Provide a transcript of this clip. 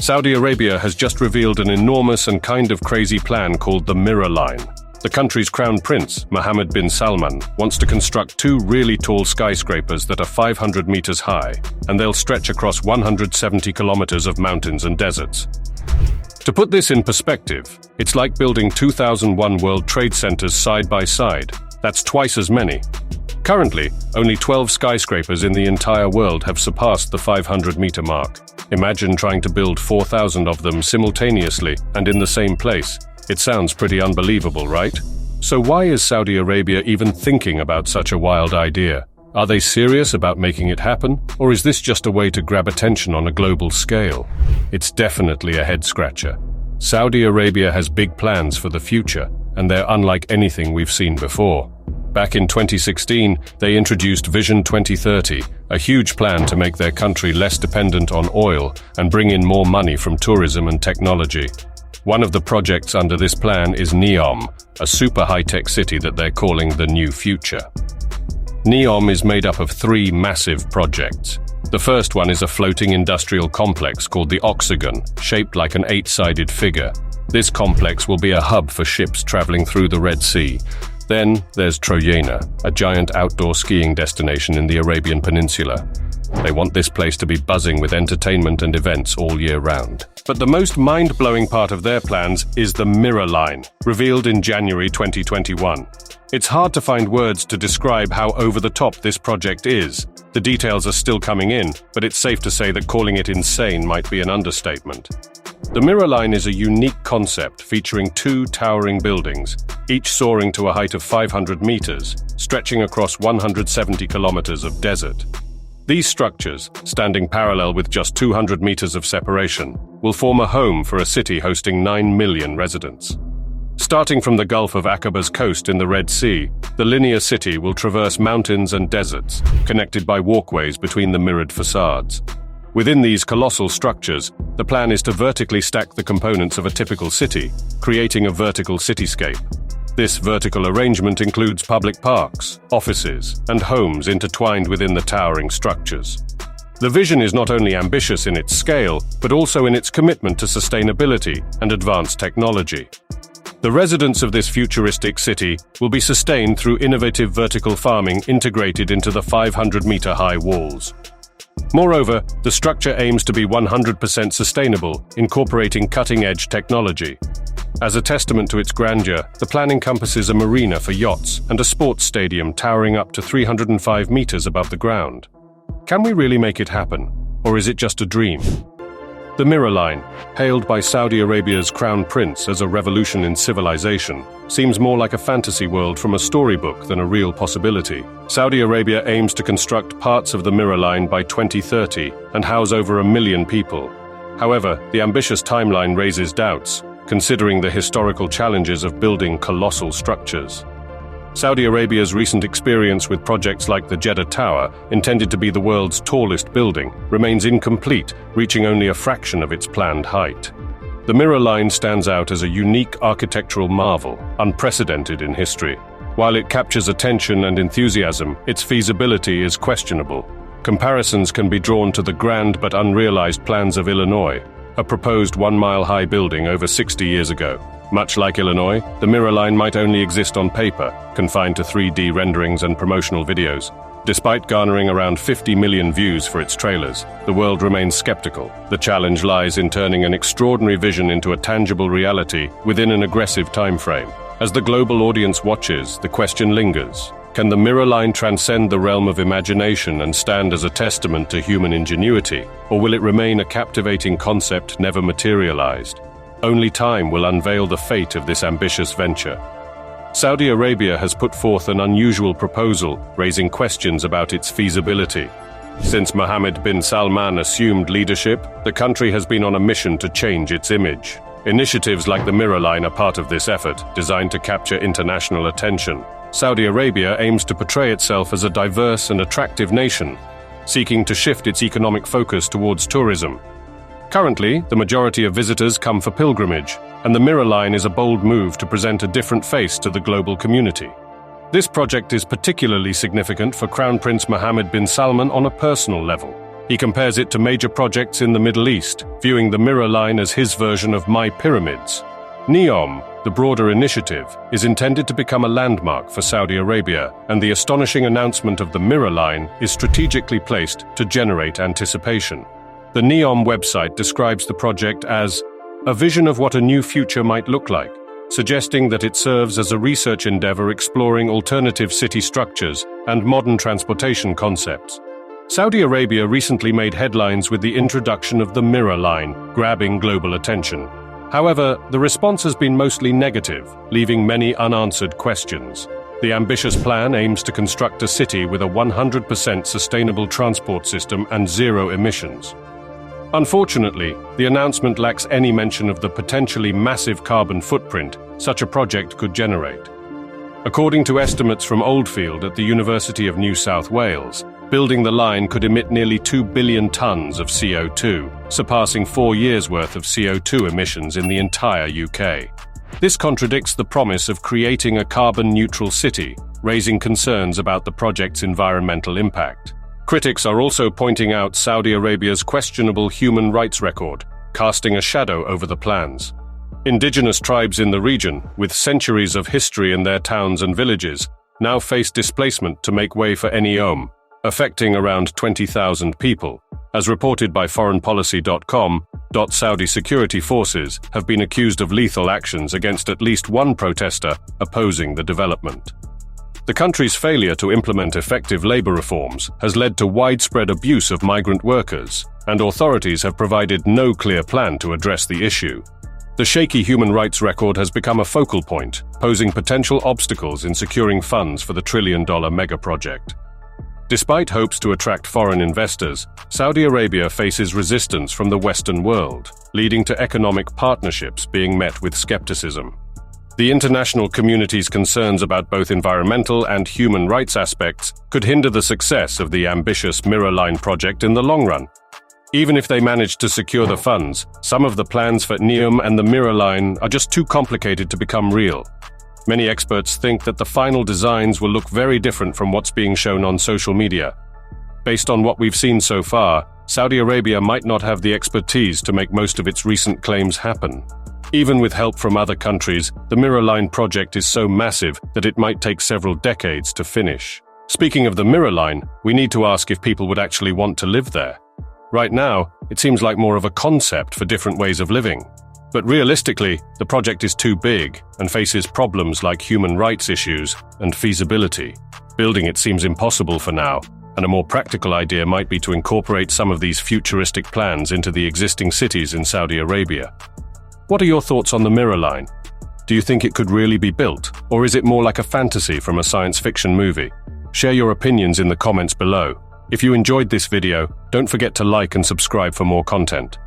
Saudi Arabia has just revealed an enormous and kind of crazy plan called the Mirror Line. The country's crown prince, Mohammed bin Salman, wants to construct 2 really tall skyscrapers that are 500 meters high, and they'll stretch across 170 kilometers of mountains and deserts. To put this in perspective, it's like building 2001 World Trade Centers side by side. That's twice as many. Currently, only 12 skyscrapers in the entire world have surpassed the 500-meter mark. Imagine trying to build 4,000 of them simultaneously and in the same place. It sounds pretty unbelievable, right? So why is Saudi Arabia even thinking about such a wild idea? Are they serious about making it happen, or is this just a way to grab attention on a global scale? It's definitely a head-scratcher. Saudi Arabia has big plans for the future, and they're unlike anything we've seen before. Back in 2016, they introduced Vision 2030, a huge plan to make their country less dependent on oil and bring in more money from tourism and technology. One of the projects under this plan is NEOM, a super high-tech city that they're calling the New Future. NEOM is made up of 3 massive projects. The first one is a floating industrial complex called the Octagon, shaped like an 8-sided figure. This complex will be a hub for ships traveling through the Red Sea. Then there's Trojana, a giant outdoor skiing destination in the Arabian Peninsula. They want this place to be buzzing with entertainment and events all year round. But the most mind-blowing part of their plans is the Mirror Line, revealed in January 2021. It's hard to find words to describe how over-the-top this project is. The details are still coming in, but it's safe to say that calling it insane might be an understatement. The Mirror Line is a unique concept featuring 2 towering buildings, each soaring to a height of 500 meters, stretching across 170 kilometers of desert. These structures, standing parallel with just 200 meters of separation, will form a home for a city hosting 9 million residents. Starting from the Gulf of Aqaba's coast in the Red Sea, the linear city will traverse mountains and deserts, connected by walkways between the mirrored facades. Within these colossal structures, the plan is to vertically stack the components of a typical city, creating a vertical cityscape. This vertical arrangement includes public parks, offices, and homes intertwined within the towering structures. The vision is not only ambitious in its scale, but also in its commitment to sustainability and advanced technology. The residents of this futuristic city will be sustained through innovative vertical farming integrated into the 500-meter-high walls. Moreover, the structure aims to be 100% sustainable, incorporating cutting-edge technology. As a testament to its grandeur, the plan encompasses a marina for yachts and a sports stadium towering up to 305 meters above the ground. Can we really make it happen, or is it just a dream? The Mirror Line, hailed by Saudi Arabia's crown prince as a revolution in civilization, seems more like a fantasy world from a storybook than a real possibility. Saudi Arabia aims to construct parts of the Mirror Line by 2030 and house over 1 million people. However, the ambitious timeline raises doubts, considering the historical challenges of building colossal structures. Saudi Arabia's recent experience with projects like the Jeddah Tower, intended to be the world's tallest building, remains incomplete, reaching only a fraction of its planned height. The Mirror Line stands out as a unique architectural marvel, unprecedented in history. While it captures attention and enthusiasm, its feasibility is questionable. Comparisons can be drawn to the grand but unrealized plans of Illinois, a proposed 1-mile-high building over 60 years ago. Much like Illinois, the Mirror Line might only exist on paper, confined to 3D renderings and promotional videos. Despite garnering around 50 million views for its trailers, the world remains skeptical. The challenge lies in turning an extraordinary vision into a tangible reality within an aggressive time frame. As the global audience watches, the question lingers: can the Mirror Line transcend the realm of imagination and stand as a testament to human ingenuity, or will it remain a captivating concept never materialized? Only time will unveil the fate of this ambitious venture. Saudi Arabia has put forth an unusual proposal, raising questions about its feasibility. Since Mohammed bin Salman assumed leadership, the country has been on a mission to change its image. Initiatives like the Mirror Line are part of this effort, designed to capture international attention. Saudi Arabia aims to portray itself as a diverse and attractive nation, seeking to shift its economic focus towards tourism. Currently, the majority of visitors come for pilgrimage, and the Mirror Line is a bold move to present a different face to the global community. This project is particularly significant for Crown Prince Mohammed bin Salman on a personal level. He compares it to major projects in the Middle East, viewing the Mirror Line as his version of My Pyramids. NEOM, the broader initiative, is intended to become a landmark for Saudi Arabia, and the astonishing announcement of the Mirror Line is strategically placed to generate anticipation. The NEOM website describes the project as a vision of what a new future might look like, suggesting that it serves as a research endeavor exploring alternative city structures and modern transportation concepts. Saudi Arabia recently made headlines with the introduction of the Mirror Line, grabbing global attention. However, the response has been mostly negative, leaving many unanswered questions. The ambitious plan aims to construct a city with a 100% sustainable transport system and zero emissions. Unfortunately, the announcement lacks any mention of the potentially massive carbon footprint such a project could generate. According to estimates from Oldfield at the University of New South Wales, building the line could emit nearly 2 billion tons of CO2, surpassing 4 years' worth of CO2 emissions in the entire UK. This contradicts the promise of creating a carbon-neutral city, raising concerns about the project's environmental impact. Critics are also pointing out Saudi Arabia's questionable human rights record, casting a shadow over the plans. Indigenous tribes in the region, with centuries of history in their towns and villages, now face displacement to make way for NEOM, affecting around 20,000 people. As reported by foreignpolicy.com, Saudi security forces have been accused of lethal actions against at least one protester opposing the development. The country's failure to implement effective labor reforms has led to widespread abuse of migrant workers, and authorities have provided no clear plan to address the issue. The shaky human rights record has become a focal point, posing potential obstacles in securing funds for the trillion-dollar mega-project. Despite hopes to attract foreign investors, Saudi Arabia faces resistance from the Western world, leading to economic partnerships being met with skepticism. The international community's concerns about both environmental and human rights aspects could hinder the success of the ambitious Mirror Line project in the long run. Even if they manage to secure the funds, some of the plans for NEOM and the Mirror Line are just too complicated to become real. Many experts think that the final designs will look very different from what's being shown on social media. Based on what we've seen so far, Saudi Arabia might not have the expertise to make most of its recent claims happen. Even with help from other countries, the Mirror Line project is so massive that it might take several decades to finish. Speaking of the Mirror Line, we need to ask if people would actually want to live there. Right now, it seems like more of a concept for different ways of living. But realistically, the project is too big and faces problems like human rights issues and feasibility. Building it seems impossible for now, and a more practical idea might be to incorporate some of these futuristic plans into the existing cities in Saudi Arabia. What are your thoughts on the Mirror Line? Do you think it could really be built, or is it more like a fantasy from a science fiction movie? Share your opinions in the comments below. If you enjoyed this video, don't forget to like and subscribe for more content.